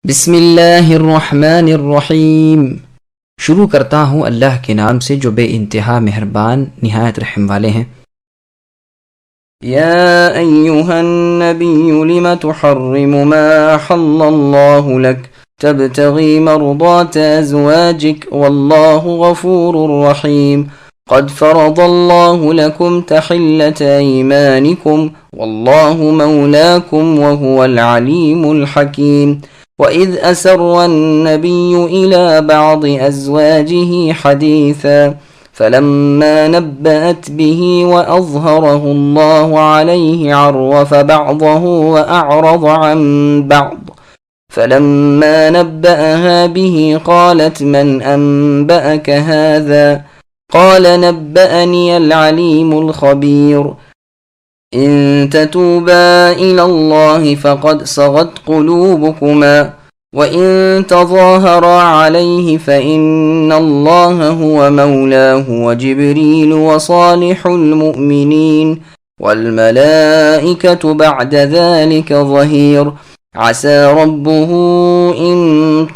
بسم اللہ الرحمن الرحیم۔ شروع کرتا ہوں اللہ کے نام سے جو بے انتہا مہربان نہایت رحم والے ہیں۔ یا ایہا النبی لم تحرم ما احل اللہ لک تبتغی مرضات ازواجک واللہ غفور رحیم قد فرض اللہ لکم تحلة ایمانکم واللہ مولاکم وهو العلیم الحکیم وَإِذْ أَسَرَّ النَّبِيُّ إِلَى بَعْضِ أَزْوَاجِهِ حَدِيثًا فَلَمَّا نَبَّأَتْ بِهِ وَأَظْهَرَهُ اللَّهُ عَلَيْهِ عَرَّفَ بَعْضَهُ وَأَعْرَضَ عَنْ بَعْضٍ فَلَمَّا نَبَّأَهَا بِهِ قَالَتْ مَنْ أَنْبَأَكَ هَذَا قَالَ نَبَّأَنِيَ الْعَلِيمُ الْخَبِيرُ إن تتوبا إلى الله فقد صغت قلوبكما وإن تظاهرا عليه فإن الله هو مولاه وجبريل وصالح المؤمنين والملائكة بعد ذلك ظهير عسى ربه إن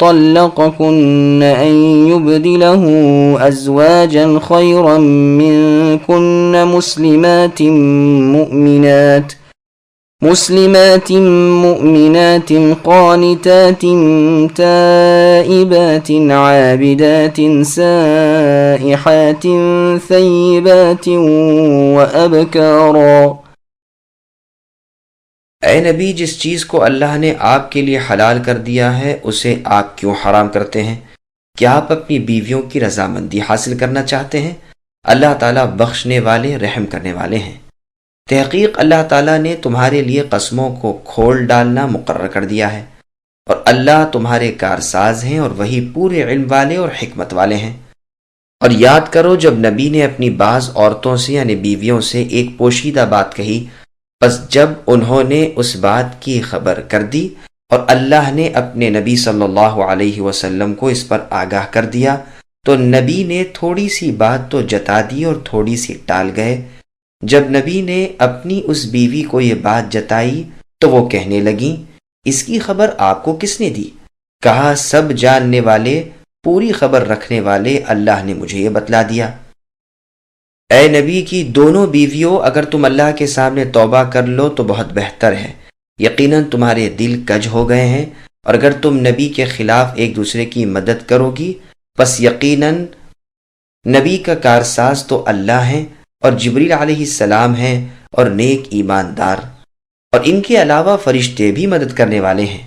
طلقكن أن يبدله أزواجا خيرا منكن مسلمات مؤمنات قانتات تائبات عابدات سائحات ثيبات وأبكارا۔ اے نبی، جس چیز کو اللہ نے آپ کے لیے حلال کر دیا ہے اسے آپ کیوں حرام کرتے ہیں؟ کیا آپ اپنی بیویوں کی رضامندی حاصل کرنا چاہتے ہیں؟ اللہ تعالیٰ بخشنے والے رحم کرنے والے ہیں۔ تحقیق اللہ تعالیٰ نے تمہارے لیے قسموں کو کھول ڈالنا مقرر کر دیا ہے، اور اللہ تمہارے کارساز ہیں اور وہی پورے علم والے اور حکمت والے ہیں۔ اور یاد کرو جب نبی نے اپنی بعض عورتوں سے یعنی بیویوں سے ایک پوشیدہ بات کہی، پس جب انہوں نے اس بات کی خبر کر دی اور اللہ نے اپنے نبی صلی اللہ علیہ وسلم کو اس پر آگاہ کر دیا تو نبی نے تھوڑی سی بات تو جتا دی اور تھوڑی سی ٹال گئے۔ جب نبی نے اپنی اس بیوی کو یہ بات جتائی تو وہ کہنے لگیں، اس کی خبر آپ کو کس نے دی؟ کہا، سب جاننے والے پوری خبر رکھنے والے اللہ نے مجھے یہ بتلا دیا۔ اے نبی کی دونوں بیویوں، اگر تم اللہ کے سامنے توبہ کر لو تو بہت بہتر ہے، یقیناً تمہارے دل کج ہو گئے ہیں، اور اگر تم نبی کے خلاف ایک دوسرے کی مدد کرو گی پس یقیناً نبی کا کارساز تو اللہ ہیں اور جبریل علیہ السلام ہیں اور نیک ایماندار، اور ان کے علاوہ فرشتے بھی مدد کرنے والے ہیں۔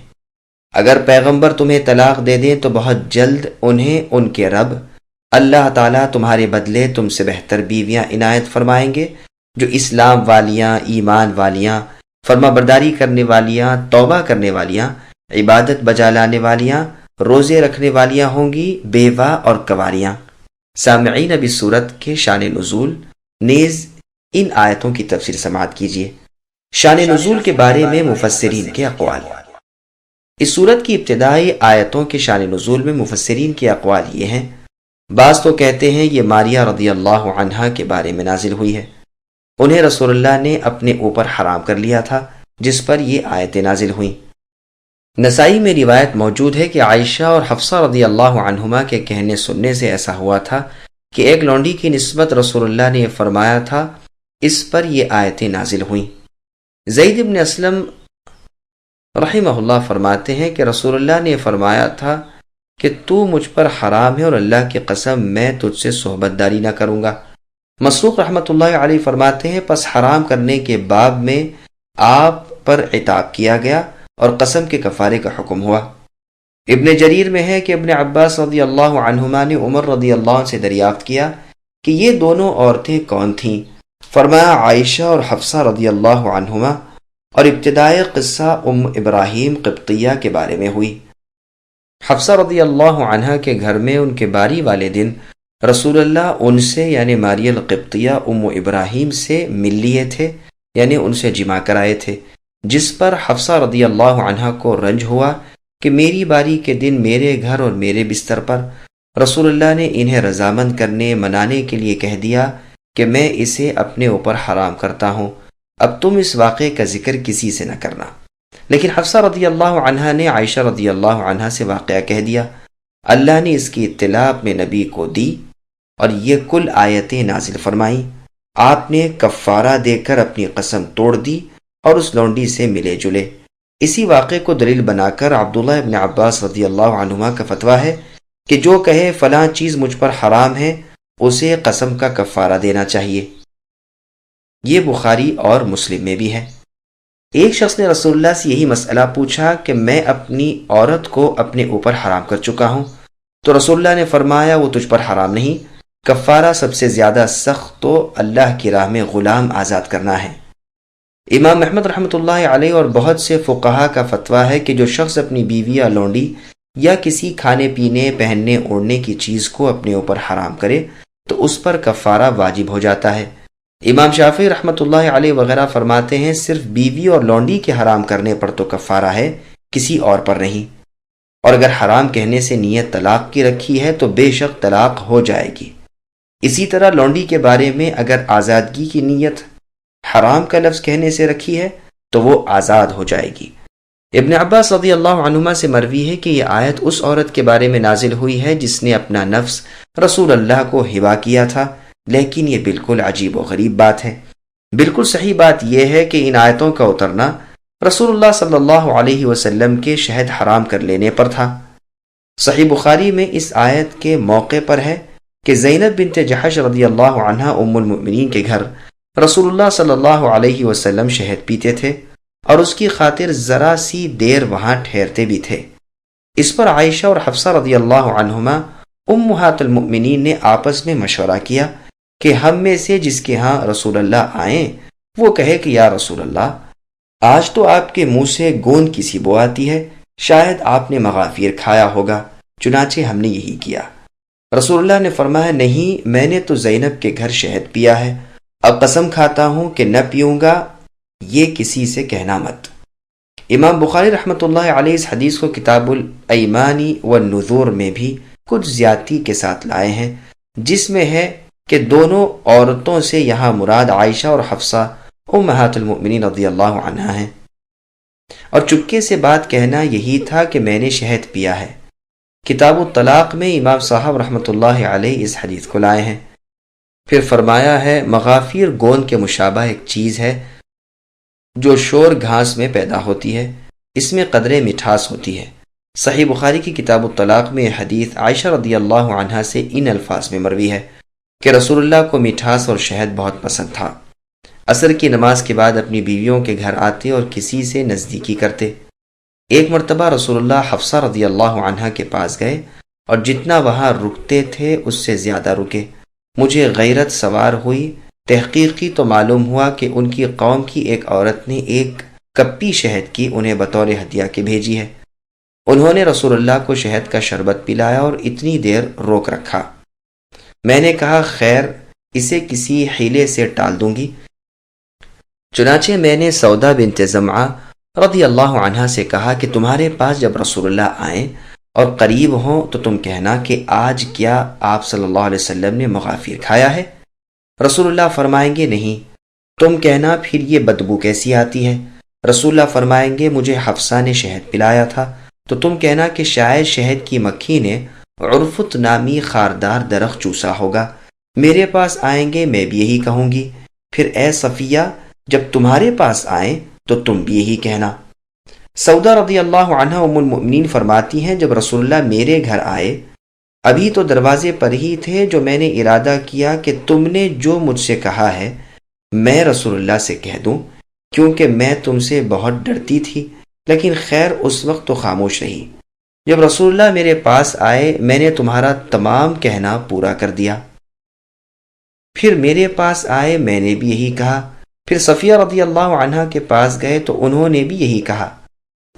اگر پیغمبر تمہیں طلاق دے دیں تو بہت جلد انہیں ان کے رب اللہ تعالیٰ تمہارے بدلے تم سے بہتر بیویاں عنایت فرمائیں گے، جو اسلام والیاں، ایمان والیاں، فرما برداری کرنے والیاں، توبہ کرنے والیاں، عبادت بجا لانے والیاں، روزے رکھنے والیاں ہوں گی، بیوہ اور کنواریاں۔ سامعین، اب اس سورت کے شان نزول نیز ان آیتوں کی تفسیر سماعت کیجیے۔ شان نزول کے بارے میں مفسرین کے اقوال۔ اس سورت کی ابتدائی آیتوں کے شان نزول میں مفسرین کے اقوال یہ ہیں۔ بعض تو کہتے ہیں یہ ماریہ رضی اللہ عنہا کے بارے میں نازل ہوئی ہے، انہیں رسول اللہ نے اپنے اوپر حرام کر لیا تھا جس پر یہ آیتیں نازل ہوئیں۔ نسائی میں روایت موجود ہے کہ عائشہ اور حفصہ رضی اللہ عنہما کے کہنے سننے سے ایسا ہوا تھا کہ ایک لونڈی کی نسبت رسول اللہ نے فرمایا تھا، اس پر یہ آیتیں نازل ہوئیں۔ زید بن اسلم رحمہ اللہ فرماتے ہیں کہ رسول اللہ نے فرمایا تھا کہ تو مجھ پر حرام ہے اور اللہ کی قسم میں تجھ سے صحبت داری نہ کروں گا۔ مسروق رحمۃ اللہ علیہ فرماتے ہیں پس حرام کرنے کے باب میں آپ پر عتاب کیا گیا اور قسم کے کفارے کا حکم ہوا۔ ابن جریر میں ہے کہ ابن عباس رضی اللہ عنہما نے عمر رضی اللہ عنہ سے دریافت کیا کہ یہ دونوں عورتیں کون تھیں؟ فرمایا عائشہ اور حفصہ رضی اللہ عنہما، اور ابتدائی قصہ ام ابراہیم قبطیہ کے بارے میں ہوئی۔ حفصہ رضی اللہ عنہ کے گھر میں ان کے باری والے دن رسول اللہ ان سے یعنی ماریہ القبطیہ ام ابراہیم سے مل لیے تھے، یعنی ان سے جمع کرائے تھے، جس پر حفصہ رضی اللہ عنہ کو رنج ہوا کہ میری باری کے دن میرے گھر اور میرے بستر پر رسول اللہ نے انہیں رضامند کرنے منانے کے لیے کہہ دیا کہ میں اسے اپنے اوپر حرام کرتا ہوں، اب تم اس واقعے کا ذکر کسی سے نہ کرنا۔ لیکن حفصہ رضی اللہ عنہا نے عائشہ رضی اللہ عنہا سے واقعہ کہہ دیا۔ اللہ نے اس کی اطلاع اپنے نبی کو دی اور یہ کل آیتیں نازل فرمائیں۔ آپ نے کفارہ دے کر اپنی قسم توڑ دی اور اس لونڈی سے ملے جلے۔ اسی واقعے کو دلیل بنا کر عبداللہ ابن عباس رضی اللہ عنہما کا فتویٰ ہے کہ جو کہے فلاں چیز مجھ پر حرام ہے اسے قسم کا کفارہ دینا چاہیے۔ یہ بخاری اور مسلم میں بھی ہے۔ ایک شخص نے رسول اللہ سے یہی مسئلہ پوچھا کہ میں اپنی عورت کو اپنے اوپر حرام کر چکا ہوں، تو رسول اللہ نے فرمایا وہ تجھ پر حرام نہیں، کفارہ سب سے زیادہ سخت تو اللہ کی راہ میں غلام آزاد کرنا ہے۔ امام احمد رحمۃ اللہ علیہ اور بہت سے فقہا کا فتویٰ ہے کہ جو شخص اپنی بیوی یا لونڈی یا کسی کھانے پینے پہننے اوڑھنے کی چیز کو اپنے اوپر حرام کرے تو اس پر کفارہ واجب ہو جاتا ہے۔ امام شافعی رحمۃ اللہ علیہ وغیرہ فرماتے ہیں صرف بیوی اور لونڈی کے حرام کرنے پر تو کفارہ ہے، کسی اور پر نہیں، اور اگر حرام کہنے سے نیت طلاق کی رکھی ہے تو بے شک طلاق ہو جائے گی۔ اسی طرح لونڈی کے بارے میں اگر آزادگی کی نیت حرام کا لفظ کہنے سے رکھی ہے تو وہ آزاد ہو جائے گی۔ ابن عباس رضی اللہ عنہما سے مروی ہے کہ یہ آیت اس عورت کے بارے میں نازل ہوئی ہے جس نے اپنا نفس رسول اللہ کو ہبا کیا تھا، لیکن یہ بالکل عجیب و غریب بات ہے۔ بالکل صحیح بات یہ ہے کہ ان آیتوں کا اترنا رسول اللہ صلی اللہ علیہ وسلم کے شہد حرام کر لینے پر تھا۔ صحیح بخاری میں اس آیت کے موقع پر ہے کہ زینب بنت جحش رضی اللہ عنہا ام المؤمنین کے گھر رسول اللہ صلی اللہ علیہ وسلم شہد پیتے تھے اور اس کی خاطر ذرا سی دیر وہاں ٹھہرتے بھی تھے۔ اس پر عائشہ اور حفصہ رضی اللہ عنہما امہات المؤمنین نے آپس میں مشورہ کیا کہ ہم میں سے جس کے ہاں رسول اللہ آئیں وہ کہے کہ یا رسول اللہ، آج تو آپ کے منہ سے گوند کی سی بو آتی ہے، شاید آپ نے مغافیر کھایا ہوگا، چنانچہ ہم نے یہی کیا۔ رسول اللہ نے فرمایا نہیں، میں نے تو زینب کے گھر شہد پیا ہے، اب قسم کھاتا ہوں کہ نہ پیوں گا، یہ کسی سے کہنا مت۔ امام بخاری رحمۃ اللہ علیہ اس حدیث کو کتاب الایمان والنذور میں بھی کچھ زیادتی کے ساتھ لائے ہیں، جس میں ہے کہ دونوں عورتوں سے یہاں مراد عائشہ اور حفصہ امہات المؤمنین رضی اللہ عنہا ہیں، اور چپکے سے بات کہنا یہی تھا کہ میں نے شہد پیا ہے۔ کتاب الطلاق میں امام صاحب رحمۃ اللہ علیہ اس حدیث کو لائے ہیں۔ پھر فرمایا ہے مغافیر گوند کے مشابہ ایک چیز ہے جو شور گھاس میں پیدا ہوتی ہے، اس میں قدرے مٹھاس ہوتی ہے۔ صحیح بخاری کی کتاب الطلاق میں حدیث عائشہ رضی اللہ عنہا سے ان الفاظ میں مروی ہے کہ رسول اللہ کو مٹھاس اور شہد بہت پسند تھا۔ عصر کی نماز کے بعد اپنی بیویوں کے گھر آتے اور کسی سے نزدیکی کرتے۔ ایک مرتبہ رسول اللہ حفصہ رضی اللہ عنہا کے پاس گئے اور جتنا وہاں رکتے تھے اس سے زیادہ رکے۔ مجھے غیرت سوار ہوئی، تحقیقی تو معلوم ہوا کہ ان کی قوم کی ایک عورت نے ایک کپی شہد کی انہیں بطور ہدیہ کے بھیجی ہے۔ انہوں نے رسول اللہ کو شہد کا شربت پلایا اور اتنی دیر روک رکھا۔ میں نے کہا خیر، اسے کسی حیلے سے ٹال دوں گی۔ چنانچہ میں نے سودا بنت زمعہ رضی اللہ عنہا سے کہا کہ تمہارے پاس جب رسول اللہ آئیں اور قریب ہوں تو تم کہنا کہ آج کیا آپ صلی اللہ علیہ وسلم نے مغافیر کھایا ہے؟ رسول اللہ فرمائیں گے نہیں۔ تم کہنا پھر یہ بدبو کیسی آتی ہے؟ رسول اللہ فرمائیں گے مجھے حفصہ نے شہد پلایا تھا۔ تو تم کہنا کہ شاید شہد کی مکھی نے عرفت نامی خاردار درخت چوسا ہوگا۔ میرے پاس آئیں گے، میں بھی یہی کہوں گی۔ پھر اے صفیہ، جب تمہارے پاس آئیں تو تم بھی یہی کہنا۔ سودا رضی اللہ عنہ ام المؤمنین فرماتی ہیں جب رسول اللہ میرے گھر آئے، ابھی تو دروازے پر ہی تھے جو میں نے ارادہ کیا کہ تم نے جو مجھ سے کہا ہے میں رسول اللہ سے کہہ دوں، کیونکہ میں تم سے بہت ڈرتی تھی، لیکن خیر اس وقت تو خاموش رہی۔ جب رسول اللہ میرے پاس آئے میں نے تمہارا تمام کہنا پورا کر دیا۔ پھر میرے پاس آئے، میں نے بھی یہی کہا۔ پھر صفیہ رضی اللہ عنہ کے پاس گئے تو انہوں نے بھی یہی کہا۔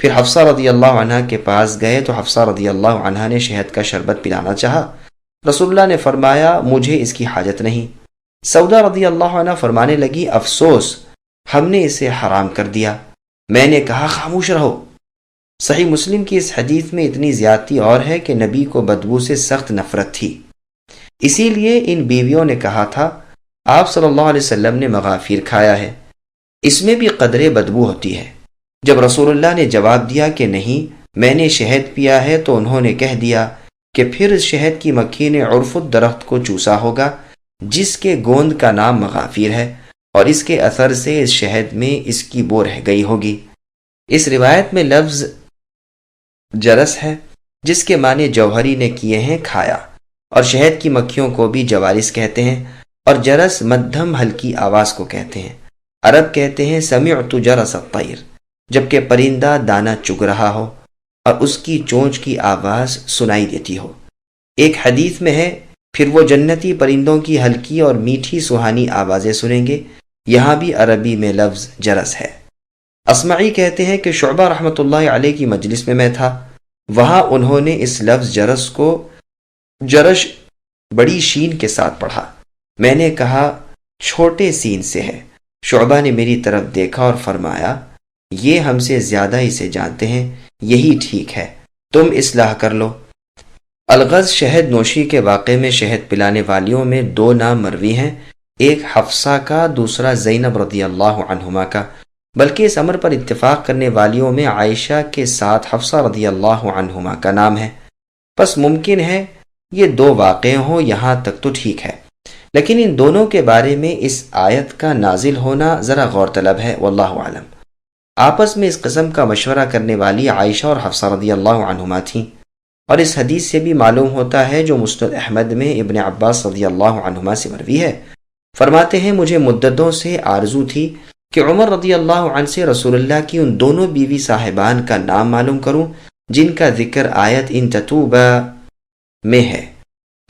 پھر حفصہ رضی اللہ عنہ کے پاس گئے تو حفصہ رضی اللہ عنہ نے شہد کا شربت پلانا چاہا۔ رسول اللہ نے فرمایا مجھے اس کی حاجت نہیں۔ سودا رضی اللہ عنہ فرمانے لگی افسوس، ہم نے اسے حرام کر دیا۔ میں نے کہا خاموش رہو۔ صحیح مسلم کی اس حدیث میں اتنی زیادتی اور ہے کہ نبی کو بدبو سے سخت نفرت تھی، اسی لیے ان بیویوں نے کہا تھا آپ صلی اللہ علیہ وسلم نے مغافیر کھایا ہے۔ اس میں بھی قدرے بدبو ہوتی ہے، جب رسول اللہ نے جواب دیا کہ نہیں، میں نے شہد پیا ہے، تو انہوں نے کہہ دیا کہ پھر اس شہد کی مکھی نے عرف درخت کو چوسا ہوگا جس کے گوند کا نام مغافیر ہے، اور اس کے اثر سے اس شہد میں اس کی بو رہ گئی ہوگی۔ اس روایت میں لفظ جرس ہے جس کے معنی جوہری نے کیے ہیں کھایا، اور شہد کی مکھیوں کو بھی جوارس کہتے ہیں، اور جرس مدھم ہلکی آواز کو کہتے ہیں۔ عرب کہتے ہیں سمعت جرس الطیر، جبکہ پرندہ دانہ چگ رہا ہو اور اس کی چونچ کی آواز سنائی دیتی ہو۔ ایک حدیث میں ہے پھر وہ جنتی پرندوں کی ہلکی اور میٹھی سہانی آوازیں سنیں گے۔ یہاں بھی عربی میں لفظ جرس ہے۔ اسمعی کہتے ہیں کہ شعبہ رحمۃ اللہ علیہ کی مجلس میں تھا، وہاں انہوں نے اس لفظ جرس کو جرش بڑی شین کے ساتھ پڑھا۔ میں نے کہا چھوٹے سین سے ہے۔ شعبہ نے میری طرف دیکھا اور فرمایا یہ ہم سے زیادہ اسے جانتے ہیں، یہی ٹھیک ہے، تم اصلاح کر لو۔ الغز شہد نوشی کے واقعے میں شہد پلانے والیوں میں دو نام مروی ہیں، ایک حفصہ کا، دوسرا زینب رضی اللہ عنہما کا، بلکہ اس امر پر اتفاق کرنے والیوں میں عائشہ کے ساتھ حفصہ رضی اللہ عنہما کا نام ہے۔ پس ممکن ہے یہ دو واقعے ہوں، یہاں تک تو ٹھیک ہے، لیکن ان دونوں کے بارے میں اس آیت کا نازل ہونا ذرا غور طلب ہے، واللہ اعلم۔ آپس میں اس قسم کا مشورہ کرنے والی عائشہ اور حفصہ رضی اللہ عنہما تھیں، اور اس حدیث سے بھی معلوم ہوتا ہے جو مسند احمد میں ابن عباس رضی اللہ عنہما سے مروی ہے، فرماتے ہیں مجھے مدتوں سے آرزو تھی کہ عمر رضی اللہ عنہ سے رسول اللہ کی ان دونوں بیوی صاحبان کا نام معلوم کروں جن کا ذکر آیت ان تتوبا میں ہے۔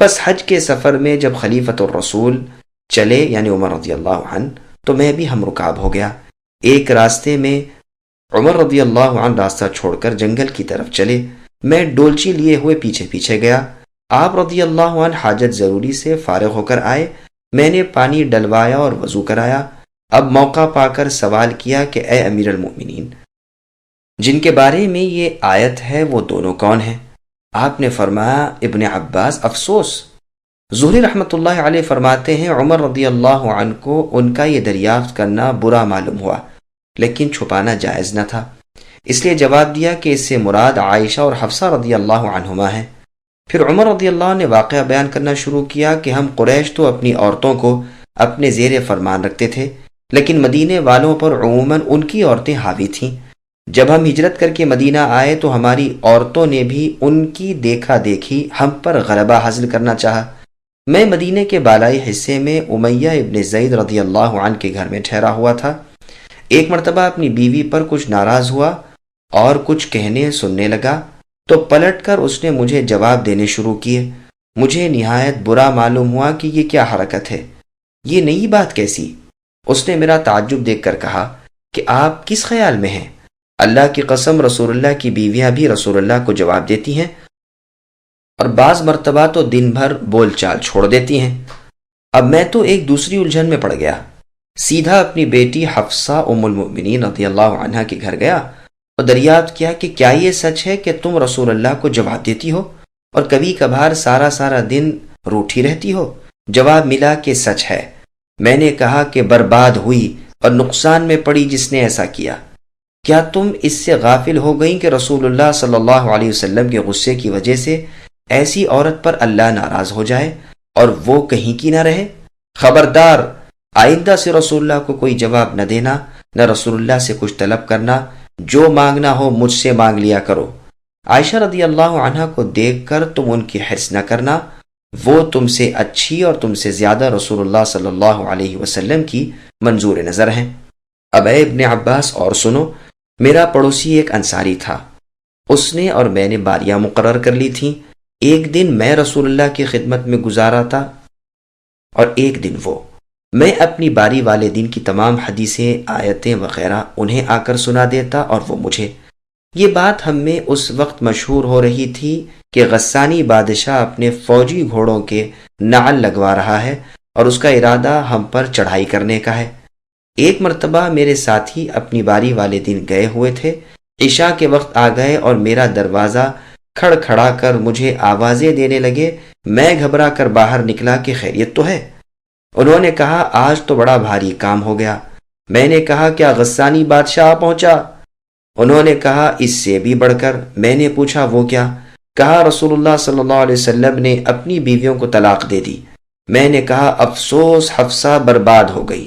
پس حج کے سفر میں جب خلیفۃ الرسول چلے یعنی عمر رضی اللہ عنہ، تو میں بھی ہم رکاب ہو گیا۔ ایک راستے میں عمر رضی اللہ عنہ راستہ چھوڑ کر جنگل کی طرف چلے، میں ڈولچی لیے ہوئے پیچھے پیچھے گیا۔ آپ رضی اللہ عنہ حاجت ضروری سے فارغ ہو کر آئے، میں نے پانی ڈلوایا اور وضو کرایا۔ اب موقع پا کر سوال کیا کہ اے امیر المؤمنین، جن کے بارے میں یہ آیت ہے وہ دونوں کون ہیں؟ آپ نے فرمایا ابن عباس، افسوس۔ زہری رحمۃ اللہ علیہ فرماتے ہیں عمر رضی اللہ عنہ کو ان کا یہ دریافت کرنا برا معلوم ہوا، لیکن چھپانا جائز نہ تھا، اس لیے جواب دیا کہ اس سے مراد عائشہ اور حفصہ رضی اللہ عنہما ہیں۔ پھر عمر رضی اللہ عنہ نے واقعہ بیان کرنا شروع کیا کہ ہم قریش تو اپنی عورتوں کو اپنے زیر فرمان رکھتے تھے، لیکن مدینے والوں پر عموماً ان کی عورتیں حاوی تھیں۔ جب ہم ہجرت کر کے مدینہ آئے تو ہماری عورتوں نے بھی ان کی دیکھا دیکھی ہم پر غلبہ حاصل کرنا چاہا۔ میں مدینے کے بالائی حصے میں امیہ ابن زید رضی اللہ عنہ کے گھر میں ٹھہرا ہوا تھا۔ ایک مرتبہ اپنی بیوی پر کچھ ناراض ہوا اور کچھ کہنے سننے لگا، تو پلٹ کر اس نے مجھے جواب دینے شروع کیے۔ مجھے نہایت برا معلوم ہوا کہ یہ کیا حرکت ہے، یہ نئی بات کیسی؟ اس نے میرا تعجب دیکھ کر کہا کہ آپ کس خیال میں ہیں؟ اللہ کی قسم رسول اللہ کی بیویاں بھی رسول اللہ کو جواب دیتی ہیں، اور بعض مرتبہ تو دن بھر بول چال چھوڑ دیتی ہیں۔ اب میں تو ایک دوسری الجھن میں پڑ گیا، سیدھا اپنی بیٹی حفصہ ام المؤمنین رضی اللہ عنہا کے گھر گیا اور دریافت کیا کہ کیا یہ سچ ہے کہ تم رسول اللہ کو جواب دیتی ہو اور کبھی کبھار سارا دن روٹھی رہتی ہو؟ جواب ملا کہ سچ ہے۔ میں نے کہا کہ برباد ہوئی اور نقصان میں پڑی جس نے ایسا کیا۔ کیا تم اس سے غافل ہو گئیں کہ رسول اللہ صلی اللہ علیہ وسلم کے غصے کی وجہ سے ایسی عورت پر اللہ ناراض ہو جائے اور وہ کہیں کی نہ رہے؟ خبردار، آئندہ سے رسول اللہ کو کوئی جواب نہ دینا، نہ رسول اللہ سے کچھ طلب کرنا، جو مانگنا ہو مجھ سے مانگ لیا کرو۔ عائشہ رضی اللہ عنہا کو دیکھ کر تم ان کی حرص نہ کرنا، وہ تم سے اچھی اور تم سے زیادہ رسول اللہ صلی اللہ علیہ وسلم کی منظور نظر ہیں۔ اب اے ابن عباس اور سنو، میرا پڑوسی ایک انصاری تھا، اس نے اور میں نے باریاں مقرر کر لی تھیں۔ ایک دن میں رسول اللہ کی خدمت میں گزارا تھا اور ایک دن وہ۔ میں اپنی باری والے دن کی تمام حدیثیں، آیتیں وغیرہ انہیں آ کر سنا دیتا اور وہ مجھے۔ یہ بات ہم میں اس وقت مشہور ہو رہی تھی کہ غسانی بادشاہ اپنے فوجی گھوڑوں کے نعل لگوا رہا ہے اور اس کا ارادہ ہم پر چڑھائی کرنے کا ہے۔ ایک مرتبہ میرے ساتھی اپنی باری والے دن گئے ہوئے تھے، عشاء کے وقت آ گئے اور میرا دروازہ کھڑکھڑا کر مجھے آوازیں دینے لگے۔ میں گھبرا کر باہر نکلا کہ خیریت تو ہے؟ انہوں نے کہا آج تو بڑا بھاری کام ہو گیا۔ میں نے کہا کیا غسانی بادشاہ آ پہنچا؟ انہوں نے کہا اس سے بھی بڑھ کر۔ میں نے پوچھا وہ کیا؟ کہا رسول اللہ صلی اللہ علیہ وسلم نے اپنی بیویوں کو طلاق دے دی۔ میں نے کہا افسوس، حفصہ برباد ہو گئی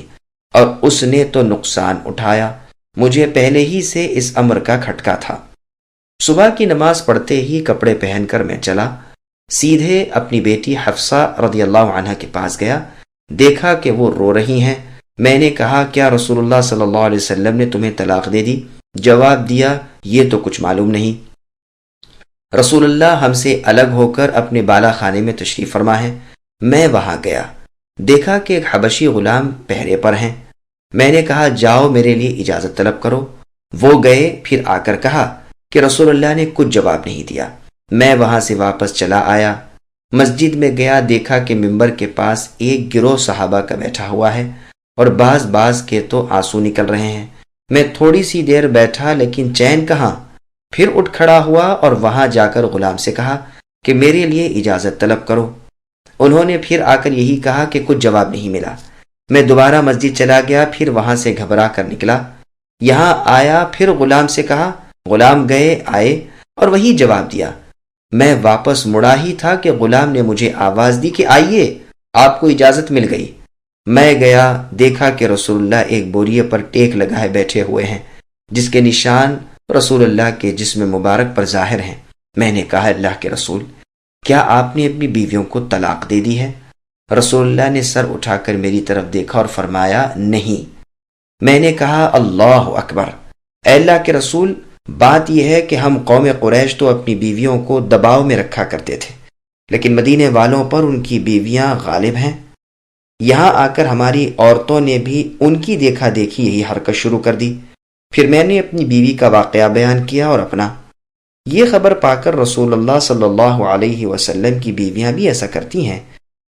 اور اس نے تو نقصان اٹھایا، مجھے پہلے ہی سے اس امر کا کھٹکا تھا۔ صبح کی نماز پڑھتے ہی کپڑے پہن کر میں چلا، سیدھے اپنی بیٹی حفصہ رضی اللہ عنہ کے پاس گیا، دیکھا کہ وہ رو رہی ہیں۔ میں نے کہا کیا رسول اللہ صلی اللہ علیہ وسلم نے تمہیں طلاق دے دی؟ جواب دیا یہ تو کچھ معلوم نہیں۔ رسول اللہ ہم سے الگ ہو کر اپنے بالا خانے میں تشریف فرما ہے۔ میں وہاں گیا، دیکھا کہ ایک حبشی غلام پہرے پر ہیں۔ میں نے کہا جاؤ میرے لیے اجازت طلب کرو۔ وہ گئے، پھر آ کر کہا کہ رسول اللہ نے کچھ جواب نہیں دیا۔ میں وہاں سے واپس چلا آیا، مسجد میں گیا، دیکھا کہ ممبر کے پاس ایک گروہ صحابہ کا بیٹھا ہوا ہے اور بعض کے تو آنسو نکل رہے ہیں۔ میں تھوڑی سی دیر بیٹھا لیکن چین کہاں، پھر اٹھ کھڑا ہوا اور وہاں جا کر غلام سے کہا کہ میرے لیے اجازت طلب کرو۔ انہوں نے پھر آ کر یہی کہا کہ کچھ جواب نہیں ملا۔ میں دوبارہ مسجد چلا گیا، پھر وہاں سے گھبرا کر نکلا، یہاں آیا، پھر غلام سے کہا، غلام گئے آئے اور وہی جواب دیا۔ میں واپس مڑا ہی تھا کہ غلام نے مجھے آواز دی کہ آئیے آپ کو اجازت مل گئی۔ میں گیا، دیکھا کہ رسول اللہ ایک بوریے پر ٹیک لگائے بیٹھے ہوئے ہیں جس کے نشان رسول اللہ کے جسم مبارک پر ظاہر ہیں۔ میں نے کہا اللہ کے رسول، کیا آپ نے اپنی بیویوں کو طلاق دے دی ہے؟ رسول اللہ نے سر اٹھا کر میری طرف دیکھا اور فرمایا نہیں۔ میں نے کہا اللہ اکبر، اے اللہ کے رسول، بات یہ ہے کہ ہم قوم قریش تو اپنی بیویوں کو دباؤ میں رکھا کرتے تھے، لیکن مدینے والوں پر ان کی بیویاں غالب ہیں۔ یہاں آ کر ہماری عورتوں نے بھی ان کی دیکھا دیکھی یہی حرکت شروع کر دی۔ پھر میں نے اپنی بیوی کا واقعہ بیان کیا اور اپنا۔ یہ خبر پا کر رسول اللہ صلی اللہ علیہ وسلم کی بیویاں بھی ایسا کرتی ہیں۔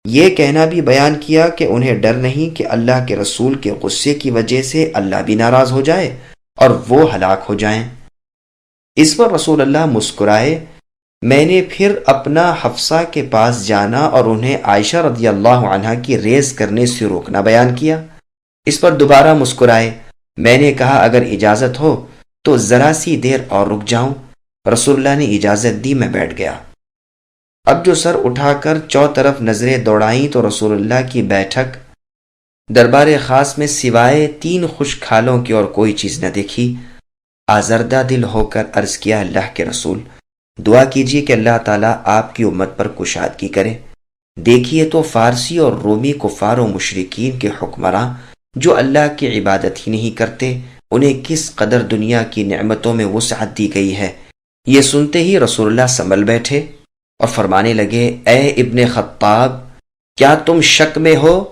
یہ کہنا بھی بیان کیا کہ انہیں ڈر نہیں کہ اللہ کے رسول کے غصے کی وجہ سے اللہ بھی ناراض ہو جائے اور وہ ہلاک ہو جائیں۔ اس پر رسول اللہ مسکرائے۔ میں نے پھر اپنا حفصہ کے پاس جانا اور انہیں عائشہ رضی اللہ عنہ کی ریز کرنے سے روکنا بیان کیا۔ اس پر دوبارہ مسکرائے۔ میں نے کہا اگر اجازت ہو تو ذرا سی دیر اور رک جاؤں۔ رسول اللہ نے اجازت دی، میں بیٹھ گیا۔ اب جو سر اٹھا کر چوطرف نظریں دوڑائیں تو رسول اللہ کی بیٹھک دربار خاص میں سوائے 3 خشک کھالوں کی اور کوئی چیز نہ دیکھی۔ آزردہ دل ہو کر عرض کیا اللہ کے رسول، دعا کیجیے کہ اللہ تعالیٰ آپ کی امت پر کشادگی کرے۔ دیکھیے تو فارسی اور رومی کفار و مشرکین کے حکمراں جو اللہ کی عبادت ہی نہیں کرتے، انہیں کس قدر دنیا کی نعمتوں میں وسعت دی گئی ہے۔ یہ سنتے ہی رسول اللہ سنبھل بیٹھے اور فرمانے لگے، اے ابن خطاب، کیا تم شک میں ہو؟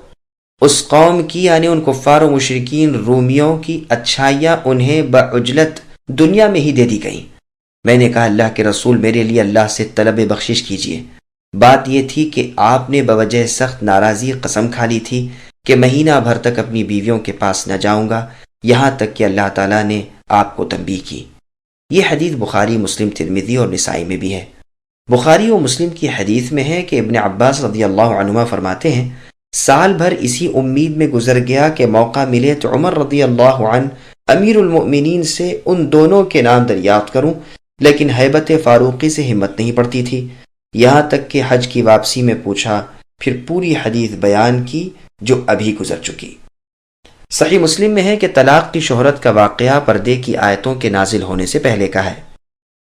اس قوم کی یعنی ان کفار و مشرکین رومیوں کی اچھائیاں انہیں بعجلت دنیا میں ہی دے دی گئیں۔ میں نے کہا اللہ کے رسول، میرے لیے اللہ سے طلب بخشش کیجیے۔ بات یہ تھی کہ آپ نے بوجہ سخت ناراضی قسم کھا لی تھی کہ مہینہ بھر تک اپنی بیویوں کے پاس نہ جاؤں گا، یہاں تک کہ اللہ تعالیٰ نے آپ کو تنبیہ کی۔ یہ حدیث بخاری، مسلم، ترمذی اور نسائی میں بھی ہے۔ بخاری و مسلم کی حدیث میں ہے کہ ابن عباس رضی اللہ عنہما فرماتے ہیں، سال بھر اسی امید میں گزر گیا کہ موقع ملے تو عمر رضی اللہ عنہ امیر المؤمنین سے ان دونوں کے نام دریافت کروں، لیکن ہیبت فاروقی سے ہمت نہیں پڑتی تھی، یہاں تک کہ حج کی واپسی میں پوچھا، پھر پوری حدیث بیان کی جو ابھی گزر چکی۔ صحیح مسلم میں ہے کہ طلاق کی شہرت کا واقعہ پردے کی آیتوں کے نازل ہونے سے پہلے کا ہے۔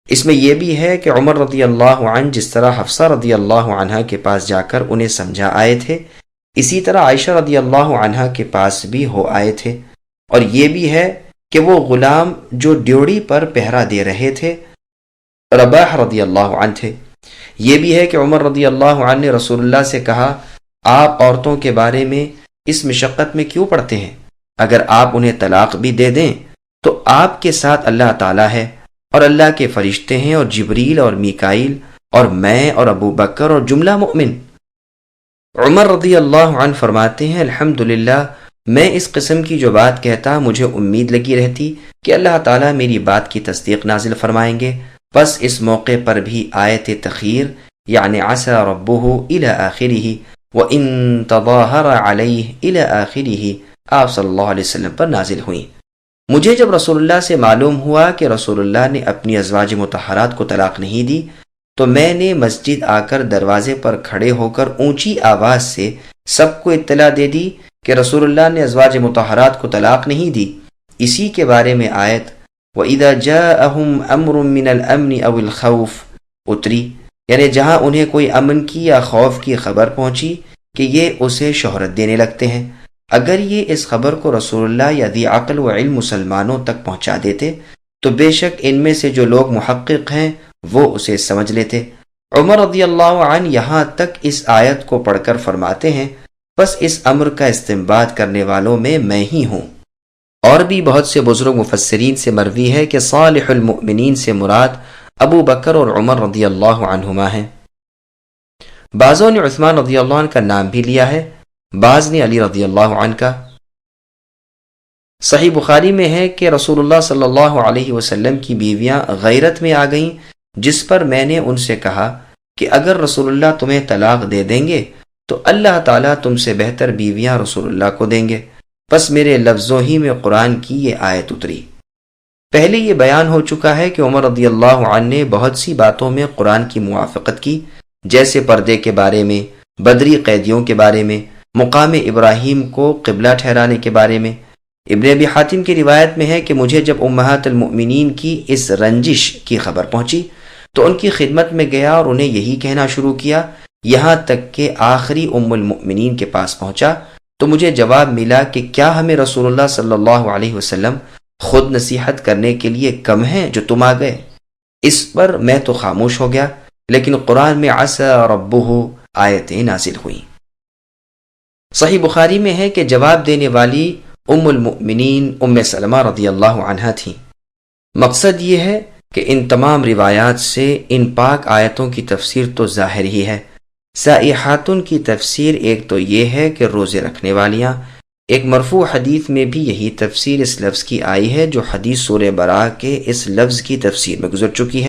اس میں یہ بھی ہے کہ عمر رضی اللہ عنہ جس طرح حفصہ رضی اللہ عنہ کے پاس جا کر انہیں سمجھا آئے تھے، اسی طرح عائشہ رضی اللہ عنہ کے پاس بھی ہو آئے تھے، اور یہ بھی ہے کہ وہ غلام جو ڈیوڑی پر پہرا دے رہے تھے رباح رضی اللہ عنہ تھے۔ یہ بھی ہے کہ عمر رضی اللہ عنہ نے رسول اللہ سے کہا، آپ عورتوں کے بارے میں اس مشقت میں کیوں پڑتے ہیں؟ اگر آپ انہیں طلاق بھی دے دیں تو آپ کے ساتھ اللہ تعالیٰ ہے اور اللہ کے فرشتے ہیں اور جبریل اور میکائیل اور میں اور ابو بکر اور جملہ مؤمن۔ عمر رضی اللہ عنہ فرماتے ہیں، الحمدللہ میں اس قسم کی جو بات کہتا مجھے امید لگی رہتی کہ اللہ تعالیٰ میری بات کی تصدیق نازل فرمائیں گے، بس اس موقع پر بھی آیت تخیر یعنی عسى ربه الى آخرہ وَإِن تَظَاهَرَ عَلَيْهِ الى آخرہ آپ صلی اللہ علیہ وسلم پر نازل ہوئیں۔ مجھے جب رسول اللہ سے معلوم ہوا کہ رسول اللہ نے اپنی ازواج مطہرات کو طلاق نہیں دی تو میں نے مسجد آ کر دروازے پر کھڑے ہو کر اونچی آواز سے سب کو اطلاع دے دی کہ رسول اللہ نے ازواج مطہرات کو طلاق نہیں دی۔ اسی کے بارے میں آیت وَإِذَا جَاءَهُمْ أَمْرٌ مِّنَ الْأَمْنِ أَوِ الْخَوْفِ اتری، یعنی جہاں انہیں کوئی امن کی یا خوف کی خبر پہنچی کہ یہ اسے شہرت دینے لگتے ہیں، اگر یہ اس خبر کو رسول اللہ یا ذی عقل و علم مسلمانوں تک پہنچا دیتے تو بے شک ان میں سے جو لوگ محقق ہیں وہ اسے سمجھ لیتے۔ عمر رضی اللہ عنہ یہاں تک اس آیت کو پڑھ کر فرماتے ہیں بس اس امر کا استنباط کرنے والوں میں ہی ہوں۔ اور بھی بہت سے بزرگ مفسرین سے مروی ہے کہ صالح المؤمنین سے مراد ابو بکر اور عمر رضی اللہ عنہما ہیں۔ بعضوں نے عثمان رضی اللہ عنہ کا نام بھی لیا ہے، بعض نے علی رضی اللہ عنہ کا۔ صحیح بخاری میں ہے کہ رسول اللہ صلی اللہ علیہ وسلم کی بیویاں غیرت میں آ گئیں، جس پر میں نے ان سے کہا کہ اگر رسول اللہ تمہیں طلاق دے دیں گے تو اللہ تعالیٰ تم سے بہتر بیویاں رسول اللہ کو دیں گے، پس میرے لفظوں ہی میں قرآن کی یہ آیت اتری۔ پہلے یہ بیان ہو چکا ہے کہ عمر رضی اللہ عنہ نے بہت سی باتوں میں قرآن کی موافقت کی، جیسے پردے کے بارے میں، بدری قیدیوں کے بارے میں، مقام ابراہیم کو قبلہ ٹھہرانے کے بارے میں۔ ابن ابی حاتم کی روایت میں ہے کہ مجھے جب امہات المؤمنین کی اس رنجش کی خبر پہنچی تو ان کی خدمت میں گیا اور انہیں یہی کہنا شروع کیا، یہاں تک کہ آخری ام المؤمنین کے پاس پہنچا تو مجھے جواب ملا کہ کیا ہمیں رسول اللہ صلی اللہ علیہ وسلم خود نصیحت کرنے کے لیے کم ہیں جو تم آ گئے؟ اس پر میں تو خاموش ہو گیا، لیکن قرآن میں عسى ربہ آیتیں نازل ہوئیں۔ صحیح بخاری میں ہے کہ جواب دینے والی ام المؤمنین ام سلمہ رضی اللہ عنہا تھیں۔ مقصد یہ ہے کہ ان تمام روایات سے ان پاک آیتوں کی تفسیر تو ظاہر ہی ہے۔ سائحاتن کی تفسیر ایک تو یہ ہے کہ روزے رکھنے والیاں، ایک مرفوع حدیث میں بھی یہی تفسیر اس لفظ کی آئی ہے جو حدیث سورہ براء کے اس لفظ کی تفسیر میں گزر چکی ہے۔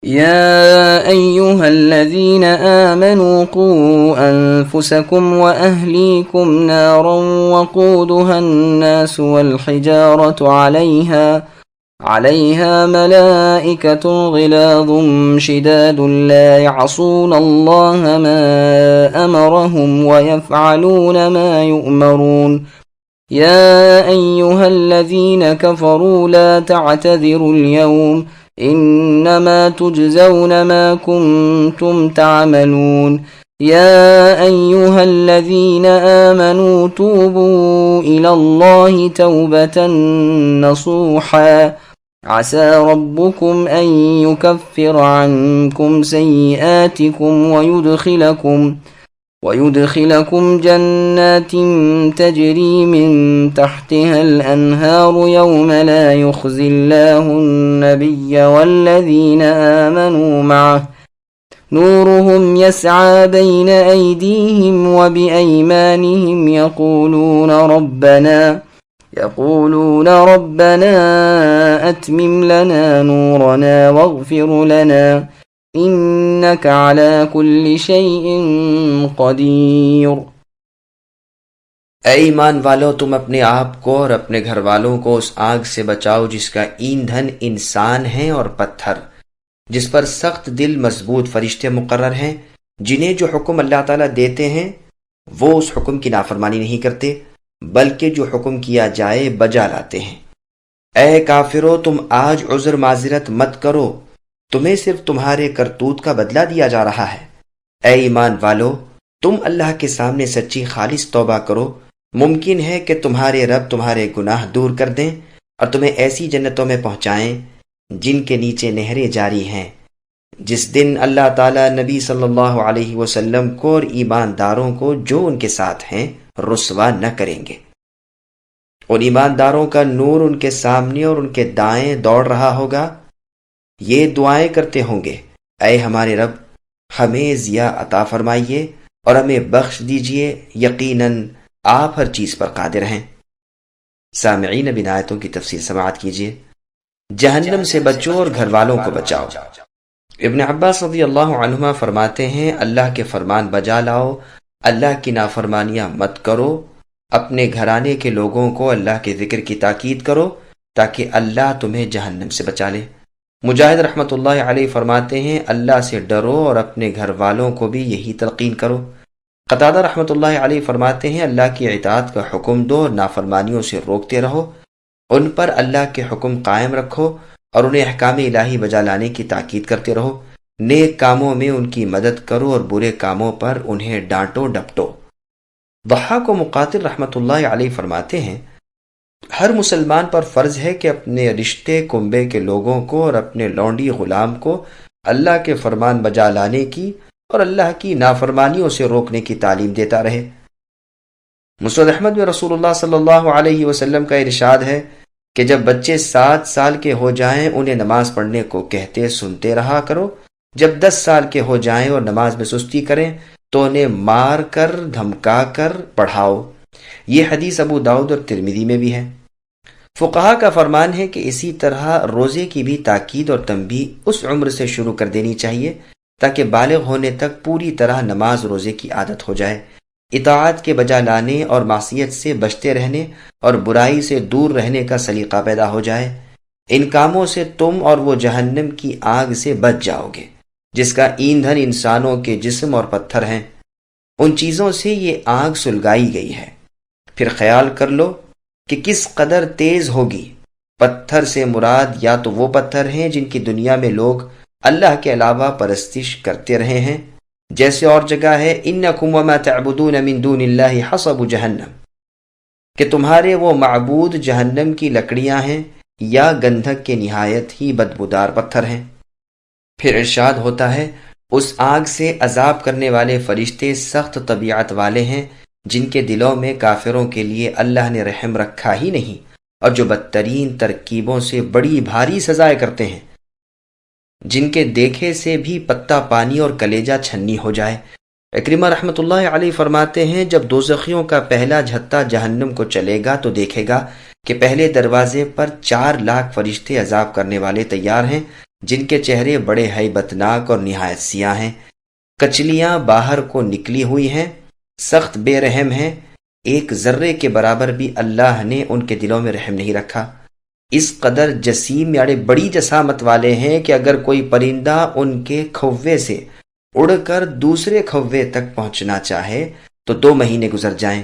يا أيها الذين آمنوا قوا أنفسكم وأهليكم نارا وقودها الناس والحجارة عليها ملائكة غلاظ شداد لا يعصون الله ما أمرهم ويفعلون ما يؤمرون يا أيها الذين كفروا لا تعتذروا اليوم انما تجزون ما كنتم تعملون يا ايها الذين آمنوا توبوا الى الله توبة نصوحا عسى ربكم ان يكفر عنكم سيئاتكم ويدخلكم جنات تجري من تحتها الأنهار يوم لا يخزي الله النبي والذين آمنوا معه نورهم يسعى بين أيديهم وبأيمانهم يقولون ربنا أتمم لنا نورنا واغفر لنا انک علی کل شیء قدیر۔ اے ایمان والو، تم اپنے آپ کو اور اپنے گھر والوں کو اس آگ سے بچاؤ جس کا ایندھن انسان ہیں اور پتھر، جس پر سخت دل مضبوط فرشتے مقرر ہیں، جنہیں جو حکم اللہ تعالیٰ دیتے ہیں وہ اس حکم کی نافرمانی نہیں کرتے بلکہ جو حکم کیا جائے بجا لاتے ہیں۔ اے کافرو، تم آج عذر معذرت مت کرو، تمہیں صرف تمہارے کرتوت کا بدلہ دیا جا رہا ہے۔ اے ایمان والو، تم اللہ کے سامنے سچی خالص توبہ کرو، ممکن ہے کہ تمہارے رب تمہارے گناہ دور کر دیں اور تمہیں ایسی جنتوں میں پہنچائیں جن کے نیچے نہریں جاری ہیں، جس دن اللہ تعالیٰ نبی صلی اللہ علیہ وسلم کو اور ایمانداروں کو جو ان کے ساتھ ہیں رسوا نہ کریں گے۔ اور ایمانداروں کا نور ان کے سامنے اور ان کے دائیں دوڑ رہا ہوگا، یہ دعائیں کرتے ہوں گے، اے ہمارے رب ہمیں ضیاء عطا فرمائیے اور ہمیں بخش دیجئے، یقیناً آپ ہر چیز پر قادر ہیں۔ سامعین، اب ان آیتوں کی تفسیر سماعت کیجئے۔ جہنم سے بچو اور گھر والوں کو بچاؤ۔ ابن عباس رضی اللہ عنہما فرماتے ہیں، اللہ کے فرمان بجا لاؤ، اللہ کی نافرمانیاں مت کرو، اپنے گھرانے کے لوگوں کو اللہ کے ذکر کی تاکید کرو تاکہ اللہ تمہیں جہنم سے بچا لے۔ مجاہد رحمۃ اللہ علیہ فرماتے ہیں، اللہ سے ڈرو اور اپنے گھر والوں کو بھی یہی تلقین کرو۔ قتادہ رحمۃ اللہ علیہ فرماتے ہیں، اللہ کی اطاعت کا حکم دو اور نافرمانیوں سے روکتے رہو، ان پر اللہ کے حکم قائم رکھو اور انہیں احکام الہی بجا لانے کی تاکید کرتے رہو، نیک کاموں میں ان کی مدد کرو اور برے کاموں پر انہیں ڈانٹو ڈپٹو۔ ضحاک و مقاتل رحمۃ اللہ علیہ فرماتے ہیں، ہر مسلمان پر فرض ہے کہ اپنے رشتے کنبے کے لوگوں کو اور اپنے لونڈی غلام کو اللہ کے فرمان بجا لانے کی اور اللہ کی نافرمانیوں سے روکنے کی تعلیم دیتا رہے۔ مسند احمد میں رسول اللہ صلی اللہ علیہ وسلم کا ارشاد ہے کہ جب بچے 7 سال کے ہو جائیں انہیں نماز پڑھنے کو کہتے سنتے رہا کرو، جب 10 سال کے ہو جائیں اور نماز میں سستی کریں تو انہیں مار کر دھمکا کر پڑھاؤ۔ یہ حدیث ابو داؤد اور ترمذی میں بھی ہے۔ فقہا کا فرمان ہے کہ اسی طرح روزے کی بھی تاکید اور تنبیہ اس عمر سے شروع کر دینی چاہیے تاکہ بالغ ہونے تک پوری طرح نماز روزے کی عادت ہو جائے۔ اطاعت کے بجا لانے اور معصیت سے بچتے رہنے اور برائی سے دور رہنے کا سلیقہ پیدا ہو جائے۔ ان کاموں سے تم اور وہ جہنم کی آگ سے بچ جاؤ گے جس کا ایندھن انسانوں کے جسم اور پتھر ہیں۔ ان چیزوں سے یہ آگ سلگائی گئی ہے، پھر خیال کر لو کہ کس قدر تیز ہوگی۔ پتھر سے مراد یا تو وہ پتھر ہیں جن کی دنیا میں لوگ اللہ کے علاوہ پرستش کرتے رہے ہیں، جیسے اور جگہ ہے انکم وما تعبدون من دون اللہ حصب جہنم، کہ تمہارے وہ معبود جہنم کی لکڑیاں ہیں یا گندھک کے نہایت ہی بدبودار پتھر ہیں۔ پھر ارشاد ہوتا ہے، اس آگ سے عذاب کرنے والے فرشتے سخت طبیعت والے ہیں جن کے دلوں میں کافروں کے لیے اللہ نے رحم رکھا ہی نہیں، اور جو بدترین ترکیبوں سے بڑی بھاری سزائیں کرتے ہیں، جن کے دیکھے سے بھی پتا پانی اور کلیجہ چھنی ہو جائے۔ اکرمہ رحمۃ اللہ علیہ فرماتے ہیں، جب دوزخیوں کا پہلا جھتا جہنم کو چلے گا تو دیکھے گا کہ پہلے دروازے پر 4 لاکھ فرشتے عذاب کرنے والے تیار ہیں، جن کے چہرے بڑے ہیبت ناک اور نہایت سیاہ ہیں، کچلیاں باہر کو نکلی ہوئی ہیں، سخت بے رحم ہیں، ایک ذرے کے برابر بھی اللہ نے ان کے دلوں میں رحم نہیں رکھا۔ اس قدر جسیم یعنی بڑی جسامت والے ہیں کہ اگر کوئی پرندہ ان کے کھوے سے اڑ کر دوسرے کھوے تک پہنچنا چاہے تو 2 مہینے گزر جائیں۔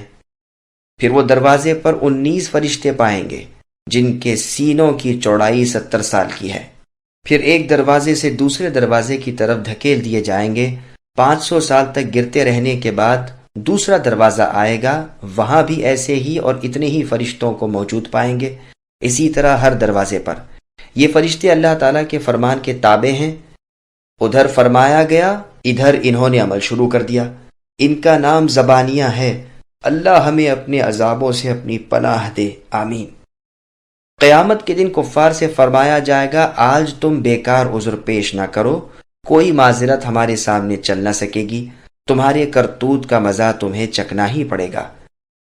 پھر وہ دروازے پر 19 فرشتے پائیں گے جن کے سینوں کی چوڑائی 70 سال کی ہے۔ پھر ایک دروازے سے دوسرے دروازے کی طرف دھکیل دیے جائیں گے، 500 سال تک گرتے رہنے کے بعد دوسرا دروازہ آئے گا، وہاں بھی ایسے ہی اور اتنے ہی فرشتوں کو موجود پائیں گے۔ اسی طرح ہر دروازے پر یہ فرشتے اللہ تعالیٰ کے فرمان کے تابع ہیں۔ ادھر فرمایا گیا، ادھر انہوں نے عمل شروع کر دیا۔ ان کا نام زبانیہ ہے۔ اللہ ہمیں اپنے عذابوں سے اپنی پناہ دے، آمین۔ قیامت کے دن کفار سے فرمایا جائے گا، آج تم بیکار عذر پیش نہ کرو، کوئی معذرت ہمارے سامنے چل نہ سکے گی، تمہارے کرتوت کا مزہ تمہیں چکنا ہی پڑے گا۔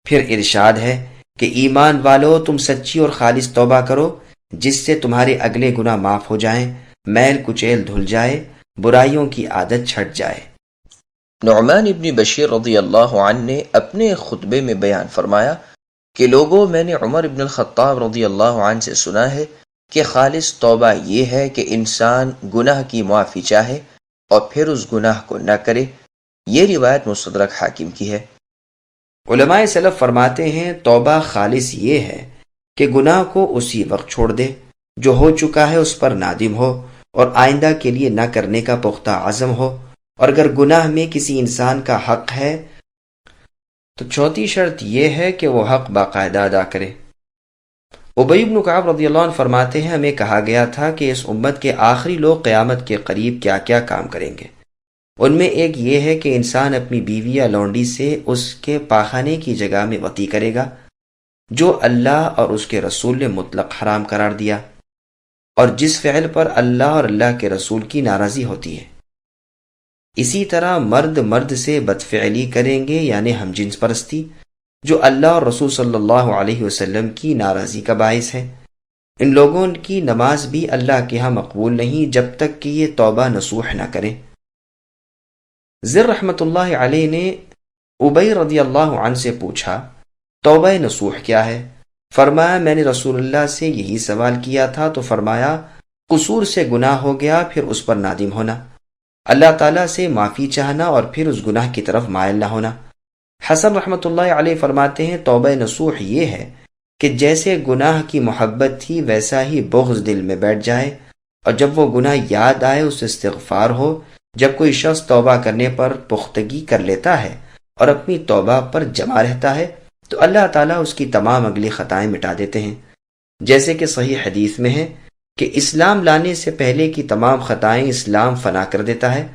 پھر ارشاد ہے کہ ایمان والو تم سچی اور خالص توبہ کرو جس سے تمہارے اگلے گناہ معاف ہو جائیں، میل کچیل دھل جائے، برائیوں کی عادت چھٹ جائے۔ نعمان ابن بشیر رضی اللہ عنہ نے اپنے خطبے میں بیان فرمایا کہ لوگوں، میں نے عمر ابن الخطاب رضی اللہ عنہ سے سنا ہے کہ خالص توبہ یہ ہے کہ انسان گناہ کی معافی چاہے اور پھر اس گناہ کو نہ کرے۔ یہ روایت مستدرک حاکم کی ہے۔ علماء سلف فرماتے ہیں، توبہ خالص یہ ہے کہ گناہ کو اسی وقت چھوڑ دے، جو ہو چکا ہے اس پر نادم ہو اور آئندہ کے لیے نہ کرنے کا پختہ عزم ہو، اور اگر گناہ میں کسی انسان کا حق ہے تو چوتھی شرط یہ ہے کہ وہ حق باقاعدہ ادا کرے۔ ابی بن کعب رضی اللہ عنہ فرماتے ہیں، ہمیں کہا گیا تھا کہ اس امت کے آخری لوگ قیامت کے قریب کیا کیا کام کریں گے۔ ان میں ایک یہ ہے کہ انسان اپنی بیوی یا لونڈی سے اس کے پاخانے کی جگہ میں وطی کرے گا جو اللہ اور اس کے رسول نے مطلق حرام قرار دیا۔ اور جس فعل پر اللہ اور اللہ کے رسول کی ناراضی ہوتی ہے۔ اسی طرح مرد مرد سے بدفعلی کریں گے یعنی ہم جنس پرستی، جو اللہ اور رسول صلی اللہ علیہ وسلم کی ناراضی کا باعث ہے۔ ان لوگوں کی نماز بھی اللہ کے ہاں مقبول نہیں جب تک کہ یہ توبہ نصوح نہ کریں۔ زر رحمۃ اللہ علیہ نے ابی رضی اللہ عنہ سے پوچھا، توبہ نصوح کیا ہے؟ فرمایا میں نے رسول اللہ سے یہی سوال کیا تھا تو فرمایا قصور سے گناہ ہو گیا پھر اس پر نادم ہونا، اللہ تعالیٰ سے معافی چاہنا اور پھر اس گناہ کی طرف مائل نہ ہونا۔ حسن رحمۃ اللہ علیہ فرماتے ہیں توبہ نصوح یہ ہے کہ جیسے گناہ کی محبت تھی ویسا ہی بغض دل میں بیٹھ جائے، اور جب وہ گناہ یاد آئے اس سے استغفار ہو۔ جب کوئی شخص توبہ کرنے پر پختگی کر لیتا ہے اور اپنی توبہ پر جمع رہتا ہے تو اللہ تعالیٰ اس کی تمام اگلی خطائیں مٹا دیتے ہیں، جیسے کہ صحیح حدیث میں ہے کہ اسلام لانے سے پہلے کی تمام خطائیں اسلام فنا کر دیتا ہے،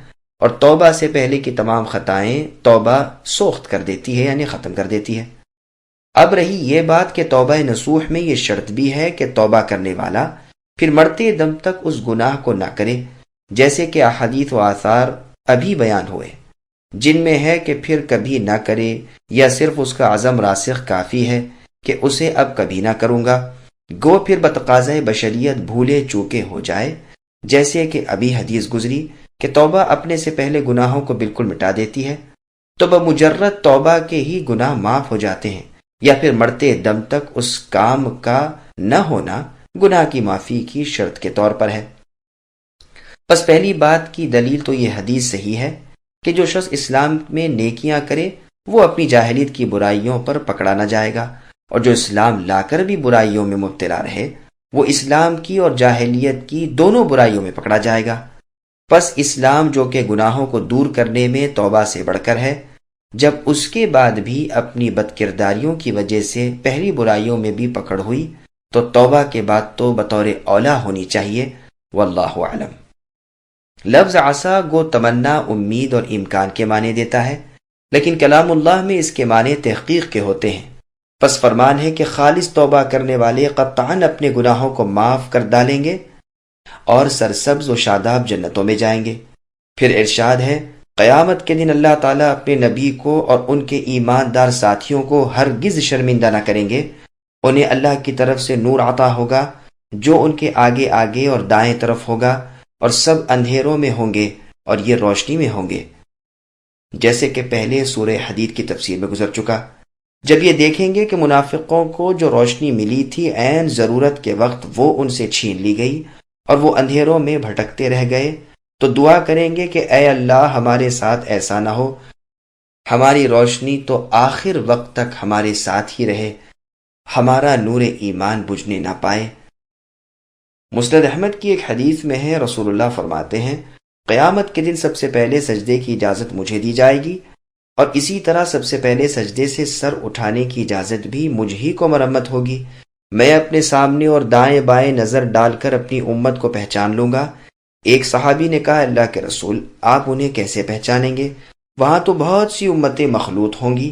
اور توبہ سے پہلے کی تمام خطائیں توبہ سوخت کر دیتی ہے یعنی ختم کر دیتی ہے۔ اب رہی یہ بات کہ توبہ نصوح میں یہ شرط بھی ہے کہ توبہ کرنے والا پھر مرتے دم تک اس گناہ کو نہ کرے، جیسے کہ احادیث و آثار ابھی بیان ہوئے، جن میں ہے کہ پھر کبھی نہ کرے، یا صرف اس کا عزم راسخ کافی ہے کہ اسے اب کبھی نہ کروں گا، گو پھر بتقاضۂ بشریت بھولے چوکے ہو جائے، جیسے کہ ابھی حدیث گزری کہ توبہ اپنے سے پہلے گناہوں کو بالکل مٹا دیتی ہے، تو بمجرد توبہ کے ہی گناہ معاف ہو جاتے ہیں، یا پھر مرتے دم تک اس کام کا نہ ہونا گناہ کی معافی کی شرط کے طور پر ہے۔ بس پہلی بات کی دلیل تو یہ حدیث صحیح ہے کہ جو شخص اسلام میں نیکیاں کرے وہ اپنی جاہلیت کی برائیوں پر پکڑا نہ جائے گا، اور جو اسلام لا کر بھی برائیوں میں مبتلا رہے وہ اسلام کی اور جاہلیت کی دونوں برائیوں میں پکڑا جائے گا۔ پس اسلام جو کہ گناہوں کو دور کرنے میں توبہ سے بڑھ کر ہے، جب اس کے بعد بھی اپنی بد کرداریوں کی وجہ سے پہلی برائیوں میں بھی پکڑ ہوئی تو توبہ کے بعد تو بطور اولا ہونی چاہیے۔ واللہ اعلم۔ لفظ عسا گو تمنا، امید اور امکان کے معنی دیتا ہے، لیکن کلام اللہ میں اس کے معنی تحقیق کے ہوتے ہیں۔ پس فرمان ہے کہ خالص توبہ کرنے والے قطعاً اپنے گناہوں کو معاف کر ڈالیں گے اور سرسبز و شاداب جنتوں میں جائیں گے۔ پھر ارشاد ہے قیامت کے دن اللہ تعالیٰ اپنے نبی کو اور ان کے ایماندار ساتھیوں کو ہرگز شرمندہ نہ کریں گے، انہیں اللہ کی طرف سے نور عطا ہوگا جو ان کے آگے آگے اور دائیں طرف ہوگا، اور سب اندھیروں میں ہوں گے اور یہ روشنی میں ہوں گے، جیسے کہ پہلے سورہ حدید کی تفسیر میں گزر چکا۔ جب یہ دیکھیں گے کہ منافقوں کو جو روشنی ملی تھی عین ضرورت کے وقت وہ ان سے چھین لی گئی اور وہ اندھیروں میں بھٹکتے رہ گئے، تو دعا کریں گے کہ اے اللہ ہمارے ساتھ ایسا نہ ہو، ہماری روشنی تو آخر وقت تک ہمارے ساتھ ہی رہے، ہمارا نور ایمان بجھنے نہ پائے۔ مسند احمد کی ایک حدیث میں ہے رسول اللہ فرماتے ہیں قیامت کے دن سب سے پہلے سجدے کی اجازت مجھے دی جائے گی، اور اسی طرح سب سے پہلے سجدے سے سر اٹھانے کی اجازت بھی مجھ ہی کو مرمت ہوگی۔ میں اپنے سامنے اور دائیں بائیں نظر ڈال کر اپنی امت کو پہچان لوں گا۔ ایک صحابی نے کہا اللہ کے رسول آپ انہیں کیسے پہچانیں گے؟ وہاں تو بہت سی امتیں مخلوط ہوں گی۔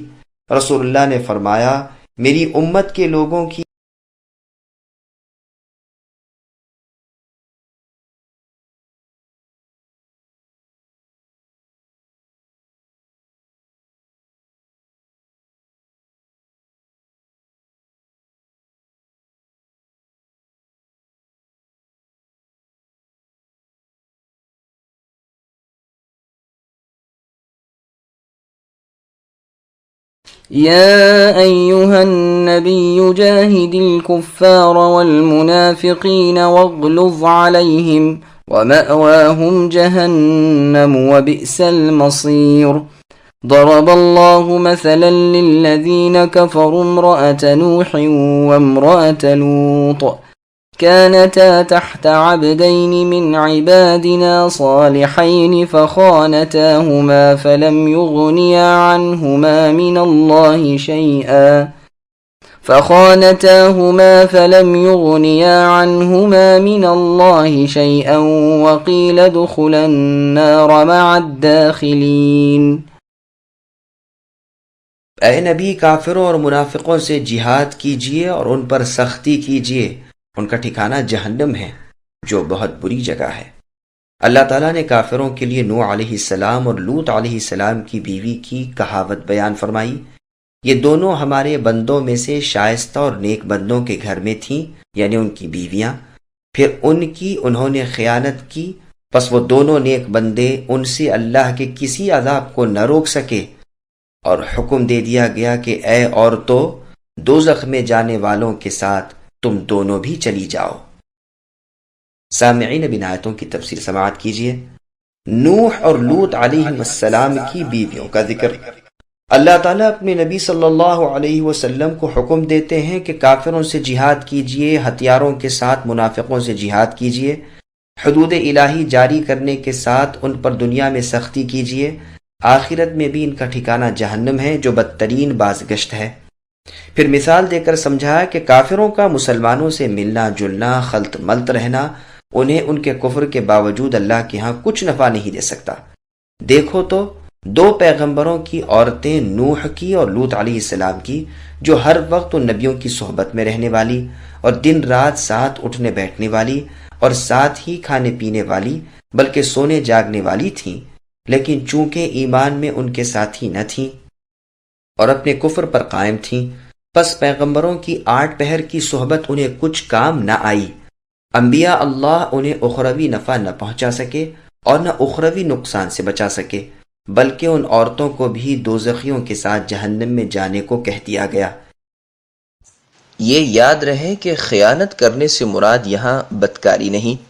رسول اللہ نے فرمایا میری امت کے لوگوں کی يا أيها النبي جاهد الكفار والمنافقين واغلظ عليهم ومأواهم جهنم وبئس المصير ضرب الله مثلا للذين كفروا امرأة نوح وامرأة لوط كانتا تحت عبدين من عبادنا صالحين فخانتاهما فلم يغنيا عنهما من الله شيئا وقيل ادخلا النار مع الداخلين۔ اے نبی کافروں اور منافقوں سے جہاد کیجیے اور ان پر سختی کیجیے، ان کا ٹھکانہ جہنم ہے، جو بہت بری جگہ ہے۔ اللہ تعالیٰ نے کافروں کے لیے نوح علیہ السلام اور لوط علیہ السلام کی بیوی کی کہاوت بیان فرمائی، یہ دونوں ہمارے بندوں میں سے شائستہ اور نیک بندوں کے گھر میں تھیں، یعنی ان کی بیویاں، پھر انہوں نے خیانت کی، پس وہ دونوں نیک بندے ان سے اللہ کے کسی عذاب کو نہ روک سکے، اور حکم دے دیا گیا کہ اے عورتوں، دوزخ میں جانے والوں کے ساتھ تم دونوں بھی چلی جاؤ۔ سامعین، اب آیتوں کی تفسیر سماعت کیجیے۔ نوح اور لوط علیہ السلام کی بیویوں کا ذکر۔ اللہ تعالیٰ اپنے نبی صلی اللہ علیہ وسلم کو حکم دیتے ہیں کہ کافروں سے جہاد کیجیے، ہتھیاروں کے ساتھ منافقوں سے جہاد کیجیے، حدود الہی جاری کرنے کے ساتھ ان پر دنیا میں سختی کیجیے، آخرت میں بھی ان کا ٹھکانہ جہنم ہے جو بدترین بازگشت ہے۔ پھر مثال دے کر سمجھایا کہ کافروں کا مسلمانوں سے ملنا جلنا، خلط ملط رہنا انہیں ان کے کفر کے باوجود اللہ کے ہاں کچھ نفع نہیں دے سکتا۔ دیکھو تو دو پیغمبروں کی عورتیں، نوح کی اور لوط علیہ السلام کی، جو ہر وقت ان نبیوں کی صحبت میں رہنے والی اور دن رات ساتھ اٹھنے بیٹھنے والی اور ساتھ ہی کھانے پینے والی بلکہ سونے جاگنے والی تھیں، لیکن چونکہ ایمان میں ان کے ساتھی نہ تھیں اور اپنے کفر پر قائم تھیں، پس پیغمبروں کی 8 پہر کی صحبت انہیں کچھ کام نہ آئی۔ انبیاء اللہ انہیں اخروی نفع نہ پہنچا سکے اور نہ اخروی نقصان سے بچا سکے، بلکہ ان عورتوں کو بھی دوزخیوں کے ساتھ جہنم میں جانے کو کہہ دیا گیا۔ یہ یاد رہے کہ خیانت کرنے سے مراد یہاں بدکاری نہیں۔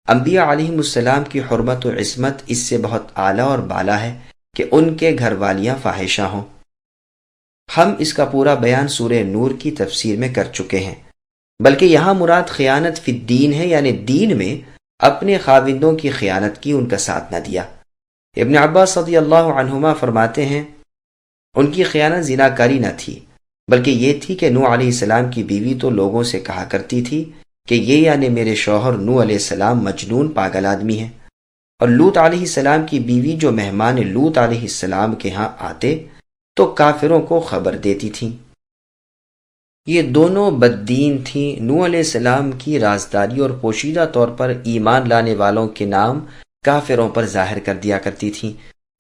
انبیاء علیہم السلام کی حرمت و عصمت اس سے بہت اعلیٰ اور بالا ہے کہ ان کے گھر والیاں فاحشہ ہوں۔ ہم اس کا پورا بیان سورہ نور کی تفسیر میں کر چکے ہیں، بلکہ یہاں مراد خیانت فی الدین ہے، یعنی دین میں اپنے خاوندوں کی خیانت کی، ان کا ساتھ نہ دیا۔ ابن عباس رضی اللہ عنہما فرماتے ہیں ان کی خیانت زناکاری نہ تھی، بلکہ یہ تھی کہ نوح علیہ السلام کی بیوی تو لوگوں سے کہا کرتی تھی کہ یہ یعنی میرے شوہر نوح علیہ السلام مجنون پاگل آدمی ہے، اور لوط علیہ السلام کی بیوی جو مہمان لوط علیہ السلام کے ہاں آتے تو کافروں کو خبر دیتی تھیں۔ یہ دونوں بددین تھیں۔ نوح علیہ السلام کی رازداری اور پوشیدہ طور پر ایمان لانے والوں کے نام کافروں پر ظاہر کر دیا کرتی تھیں۔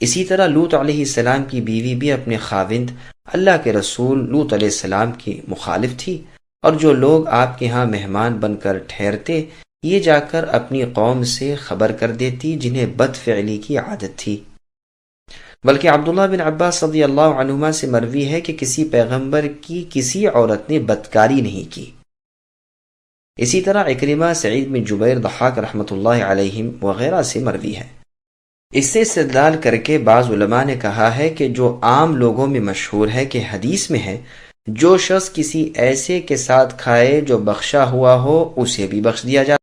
اسی طرح لوط علیہ السلام کی بیوی بھی اپنے خاوند اللہ کے رسول لوط علیہ السلام کی مخالف تھی، اور جو لوگ آپ کے ہاں مہمان بن کر ٹھہرتے یہ جا کر اپنی قوم سے خبر کر دیتی جنہیں بد فعلی کی عادت تھی۔ بلکہ عبداللہ بن عباس رضی اللہ عنہما سے مروی ہے کہ کسی پیغمبر کی کسی عورت نے بدکاری نہیں کی۔ اسی طرح اکرمہ، سعید بن جبیر، ضحاک رحمۃ اللہ علیہم وغیرہ سے مروی ہے۔ اس سے استدلال کر کے بعض علماء نے کہا ہے کہ جو عام لوگوں میں مشہور ہے کہ حدیث میں ہے جو شخص کسی ایسے کے ساتھ کھائے جو بخشا ہوا ہو اسے بھی بخش دیا جائے۔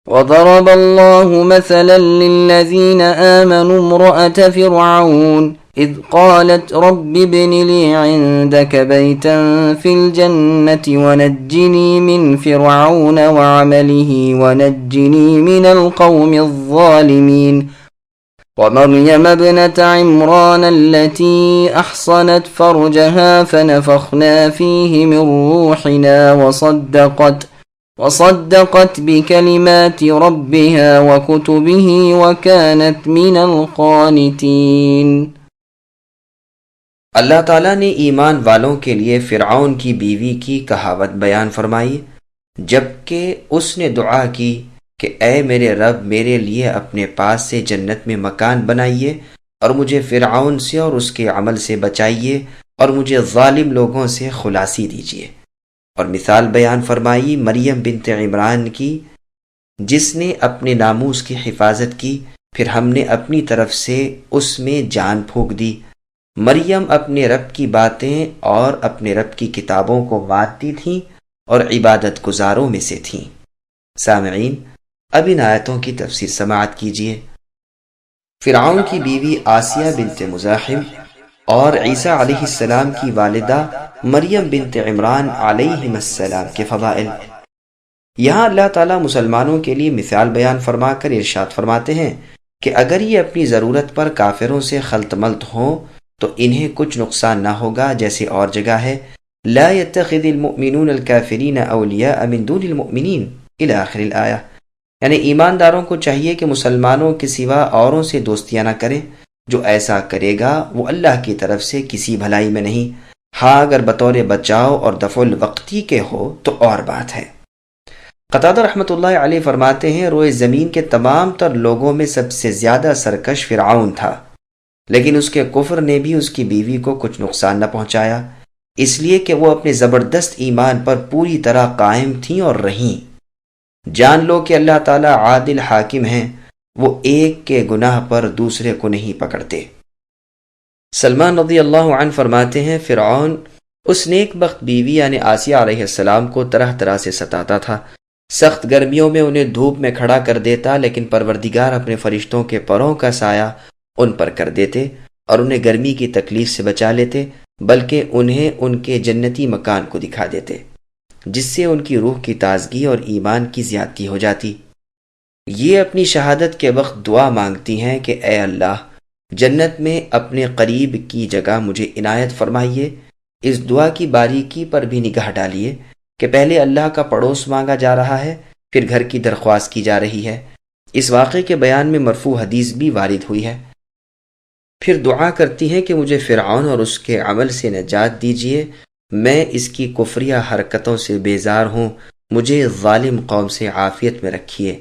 وضرب الله مثلا للذين آمنوا امرأة فرعون إذ قالت رب ابن لي عندك بيتا في الجنة ونجني من فرعون وعمله ونجني من القوم الظالمين ومريم ابنة عمران التي أحصنت فرجها فنفخنا فيه من روحنا وصدقت بكلمات ربها وكتبه وكانت من القانتين۔ اللہ تعالیٰ نے ایمان والوں کے لیے فرعون کی بیوی کی کہاوت بیان فرمائی جبکہ اس نے دعا کی کہ اے میرے رب، میرے لیے اپنے پاس سے جنت میں مکان بنائیے اور مجھے فرعون سے اور اس کے عمل سے بچائیے اور مجھے ظالم لوگوں سے خلاصی دیجیے۔ اور مثال بیان فرمائی مریم بنت عمران کی جس نے اپنے ناموس کی حفاظت کی، پھر ہم نے اپنی طرف سے اس میں جان پھونک دی۔ مریم اپنے رب کی باتیں اور اپنے رب کی کتابوں کو مانتی تھیں اور عبادت گزاروں میں سے تھیں۔ سامعین، اب ان آیتوں کی تفسیر سماعت کیجیے۔ فرعون کی بیوی آسیہ بنت مزاحم اور عیسیٰ علیہ السلام کی والدہ مریم بنت عمران علیہم السلام کے فضائل۔ یہاں اللہ تعالیٰ مسلمانوں کے لیے مثال بیان فرما کر ارشاد فرماتے ہیں کہ اگر یہ اپنی ضرورت پر کافروں سے خلط ملط ہوں تو انہیں کچھ نقصان نہ ہوگا، جیسے اور جگہ ہے لا يتخذ المؤمنون الكافرین اولیاء من دون المؤمنین الی آخر الآیہ، یعنی ایمانداروں کو چاہیے کہ مسلمانوں کے سوا اوروں سے دوستیاں نہ کریں، جو ایسا کرے گا وہ اللہ کی طرف سے کسی بھلائی میں نہیں، ہاں اگر بطور بچاؤ اور دفع الوقتی کے ہو تو اور بات ہے۔ قتادہ رحمۃ اللہ علیہ فرماتے ہیں روئے زمین کے تمام تر لوگوں میں سب سے زیادہ سرکش فرعون تھا، لیکن اس کے کفر نے بھی اس کی بیوی کو کچھ نقصان نہ پہنچایا، اس لیے کہ وہ اپنے زبردست ایمان پر پوری طرح قائم تھیں اور رہیں۔ جان لو کہ اللہ تعالیٰ عادل حاکم ہیں، وہ ایک کے گناہ پر دوسرے کو نہیں پکڑتے۔ سلمان رضی اللہ عنہ فرماتے ہیں فرعون اس نیک بخت بیوی یعنی آسیہ علیہ السلام کو طرح طرح سے ستاتا تھا، سخت گرمیوں میں انہیں دھوپ میں کھڑا کر دیتا، لیکن پروردگار اپنے فرشتوں کے پروں کا سایہ ان پر کر دیتے اور انہیں گرمی کی تکلیف سے بچا لیتے، بلکہ انہیں ان کے جنتی مکان کو دکھا دیتے، جس سے ان کی روح کی تازگی اور ایمان کی زیادتی ہو جاتی۔ یہ اپنی شہادت کے وقت دعا مانگتی ہیں کہ اے اللہ جنت میں اپنے قریب کی جگہ مجھے عنایت فرمائیے۔ اس دعا کی باریکی پر بھی نگاہ ڈالیے کہ پہلے اللہ کا پڑوس مانگا جا رہا ہے، پھر گھر کی درخواست کی جا رہی ہے۔ اس واقعے کے بیان میں مرفوع حدیث بھی وارد ہوئی ہے۔ پھر دعا کرتی ہیں کہ مجھے فرعون اور اس کے عمل سے نجات دیجیے، میں اس کی کفریہ حرکتوں سے بیزار ہوں، مجھے ظالم قوم سے عافیت میں رکھیے۔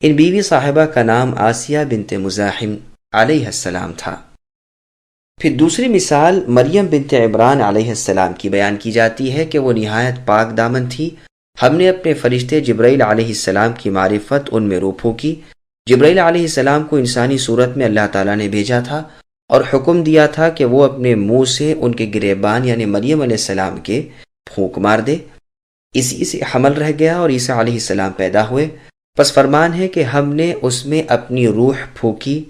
ان بیوی صاحبہ کا نام آسیہ بنت مزاحم علیہ السلام تھا۔ پھر دوسری مثال مریم بنت عمران علیہ السلام کی بیان کی جاتی ہے کہ وہ نہایت پاک دامن تھی، ہم نے اپنے فرشتے جبرائیل علیہ السلام کی معرفت ان میں رو پھونکی۔ جبرائیل علیہ السلام کو انسانی صورت میں اللہ تعالیٰ نے بھیجا تھا اور حکم دیا تھا کہ وہ اپنے منہ سے ان کے گریبان یعنی مریم علیہ السلام کے پھونک مار دے، اسی سے حمل رہ گیا اور عیسیٰ علیہ السلام پیدا ہوئے، پس فرمان ہے کہ ہم نے اس میں اپنی روح پھونکی۔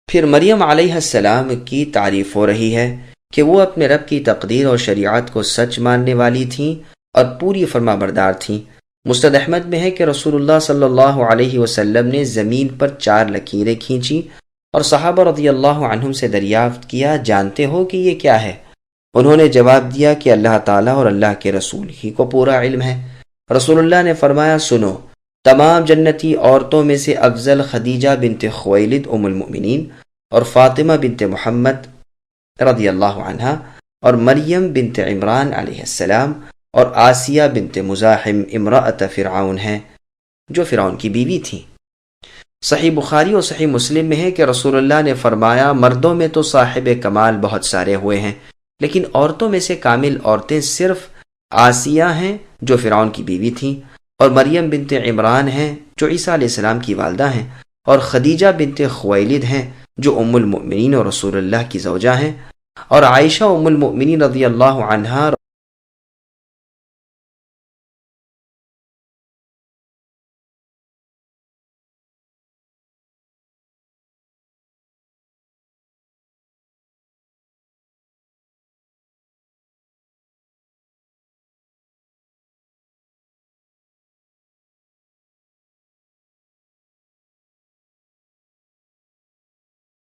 پھر مریم علیہ السلام کی تعریف ہو رہی ہے کہ وہ اپنے رب کی تقدیر اور شریعت کو سچ ماننے والی تھیں اور پوری فرما بردار تھیں۔ مسند احمد میں ہے کہ رسول اللہ صلی اللہ علیہ وسلم نے زمین پر 4 لکیریں کھینچی اور صحابہ رضی اللہ عنہم سے دریافت کیا جانتے ہو کہ یہ کیا ہے؟ انہوں نے جواب دیا کہ اللہ تعالیٰ اور اللہ کے رسول ہی کو پورا علم ہے۔ رسول اللہ نے فرمایا سنو، تمام جنتی عورتوں میں سے افضل خدیجہ بنت خویلد ام المؤمنین اور فاطمہ بنت محمد رضی اللہ عنہا اور مریم بنت عمران علیہ السلام اور آسیہ بنت مزاحم امرأۃ فرعون ہیں، جو فرعون کی بیوی تھیں۔ صحیح بخاری اور صحیح مسلم میں ہے کہ رسول اللہ نے فرمایا مردوں میں تو صاحب کمال بہت سارے ہوئے ہیں، لیکن عورتوں میں سے کامل عورتیں صرف آسیہ ہیں جو فرعون کی بیوی تھیں، اور مریم بنت عمران ہیں جو عیسیٰ علیہ السلام کی والدہ ہیں، اور خدیجہ بنت خویلد ہیں جو ام المؤمنین اور رسول اللہ کی زوجہ ہیں، اور عائشہ ام المؤمنین رضی اللہ عنہا